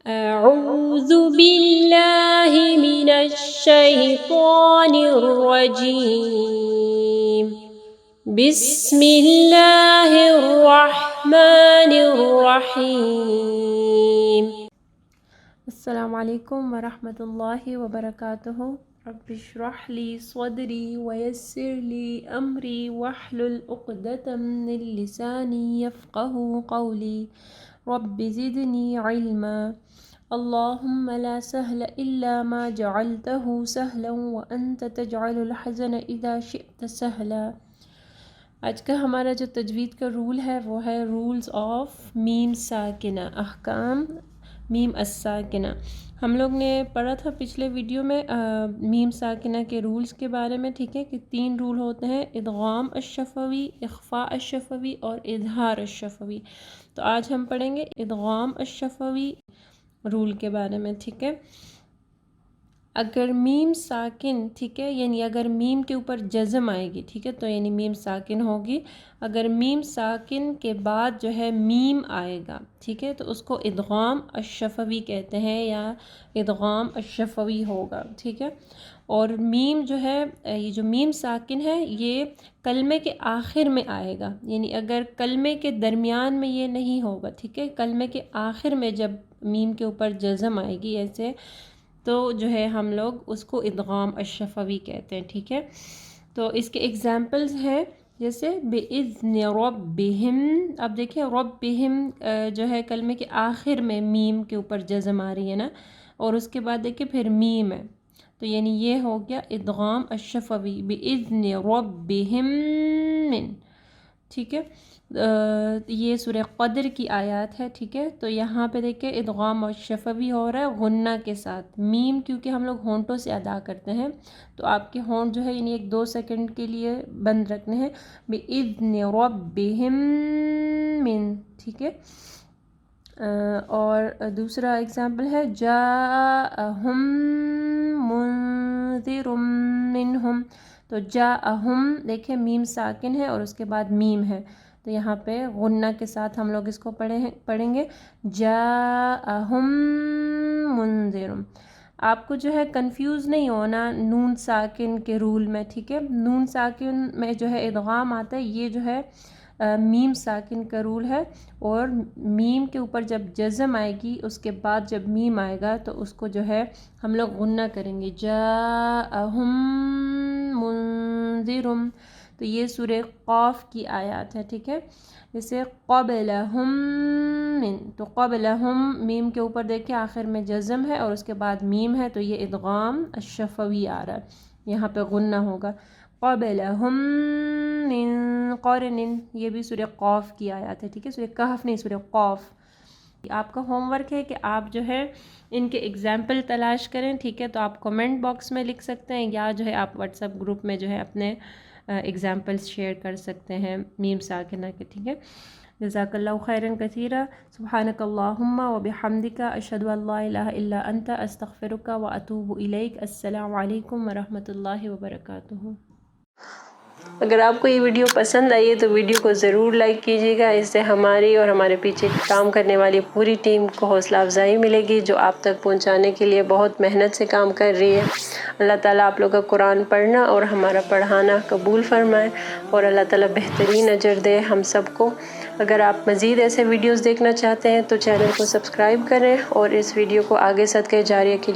أعوذ بالله من الشيطان الرجيم بسم الله الرحمن الرحيم السلام علیکم ورحمۃ اللہ وبرکاتہ رب اشرح لي صدری ويسر لي امری واحلل عقدۃ من لسانی یفقهوا قولی رب زدنی علما اللهم لا سهل إلا ما جعلته سهلا وأنت تجعل الحزن إذا شئت سهلا۔ آج کا ہمارا جو تجوید کا رول ہے وہ ہے رولز آف میم ساکنہ، احکام میم الساکنہ۔ ہم لوگ نے پڑھا تھا پچھلے ویڈیو میں میم ساکنہ کے رولز کے بارے میں، ٹھیک ہے، کہ 3 رول ہوتے ہیں: ادغام الشفوی، اخفاء الشفوی اور اظہار الشفوی۔ تو آج ہم پڑھیں گے ادغام الشفوی رول کے بارے میں، ٹھیک ہے۔ اگر میم ساکن، ٹھیک ہے، یعنی اگر میم کے اوپر جزم آئے گی، ٹھیک ہے، تو یعنی میم ساکن ہوگی۔ اگر میم ساکن کے بعد جو ہے میم آئے گا، ٹھیک ہے، تو اس کو ادغام الشفوی کہتے ہیں یا ادغام الشفوی ہوگا، ٹھیک ہے۔ اور میم جو ہے، یہ جو میم ساکن ہے یہ کلمے کے آخر میں آئے گا، یعنی اگر کلمے کے درمیان میں یہ نہیں ہوگا، ٹھیک ہے، کلمے کے آخر میں جب میم کے اوپر جزم آئے گی ایسے، تو جو ہے ہم لوگ اس کو ادغام الشفوی کہتے ہیں، ٹھیک ہے۔ تو اس کے ایگزامپلز ہیں جیسے بِإِذْنِ رَبِّهِمْ۔ اب دیکھیں رَبِّهِمْ جو ہے کلمے کے آخر میں میم کے اوپر جزم آ رہی ہے نا، اور اس کے بعد دیکھیں پھر میم ہے، تو یعنی یہ ہو گیا ادغام الشفوی بِإِذْنِ رَبِّهِمْ من، ٹھیک ہے۔ یہ سورہ قدر کی آیات ہے، ٹھیک ہے۔ تو یہاں پہ دیکھیں ادغام الشفوی ہو رہا ہے غنہ کے ساتھ، میم کیونکہ ہم لوگ ہونٹوں سے ادا کرتے ہیں، تو آپ کے ہونٹ جو ہے یعنی 1-2 سیکنڈ کے لیے بند رکھنے ہیں، بِإِذْنِ رَبِّهِمْ من، ٹھیک ہے۔ اور دوسرا اگزامپل ہے جَاءَهُم مُنذِرٌ مِّنْهُمْ۔ تو جَاءَهُم دیکھیں میم ساکن ہے اور اس کے بعد میم ہے، تو یہاں پہ غنہ کے ساتھ ہم لوگ اس کو پڑھیں گے جَاءَهُم مُنذِرٌ۔ آپ کو جو ہے کنفیوز نہیں ہونا نون ساکن کے رول میں، ٹھیک ہے۔ نون ساکن میں جو ہے ادغام آتا ہے، یہ جو ہے میم ساکن کا رول ہے، اور میم کے اوپر جب جزم آئے گی اس کے بعد جب میم آئے گا تو اس کو جو ہے ہم لوگ غنہ کریں گے جَاءَهُم مُنذِرٌ۔ تو یہ سورہ قاف کی آیات ہے، ٹھیک ہے۔ جیسے قَبْلَهُم من، تو قَبْلَهُم میم کے اوپر دیکھیں آخر میں جزم ہے اور اس کے بعد میم ہے، تو یہ ادغام الشفوی آ رہا ہے، یہاں پہ غنہ ہوگا قَبْلَهُم من قَرْنٍ۔ یہ بھی سورہ قاف کی آیات ہے، ٹھیک ہے، سورہ کہف نہیں، سورہ قاف۔ آپ کا ہوم ورک ہے کہ آپ جو ہے ان کے ایگزامپل تلاش کریں، ٹھیک ہے، تو آپ کومنٹ باکس میں لکھ سکتے ہیں یا جو ہے آپ واٹس ایپ گروپ میں جو ہے اپنے ایگزامپلس شیئر کر سکتے ہیں میم ساکنہ کے، ٹھیک ہے۔ جزاک اللہ خیرا کثیرا، سبحانک اللہم وبحمدک، اشہد ان لا الہ الا انت، استغفرک واتوب الیک۔ السلام علیکم ورحمۃ اللہ وبرکاتہ۔ اگر آپ کو یہ ویڈیو پسند آئی ہے تو ویڈیو کو ضرور لائک کیجیے گا، اس سے ہماری اور ہمارے پیچھے کام کرنے والی پوری ٹیم کو حوصلہ افزائی ملے گی جو آپ تک پہنچانے کے لیے بہت محنت سے کام کر رہی ہے۔ اللہ تعالیٰ آپ لوگ کا قرآن پڑھنا اور ہمارا پڑھانا قبول فرمائے، اور اللہ تعالیٰ بہترین اجر دے ہم سب کو۔ اگر آپ مزید ایسے ویڈیوز دیکھنا چاہتے ہیں تو چینل کو سبسکرائب کریں اور اس ویڈیو کو آگے صدقہ جاریہ کے لیے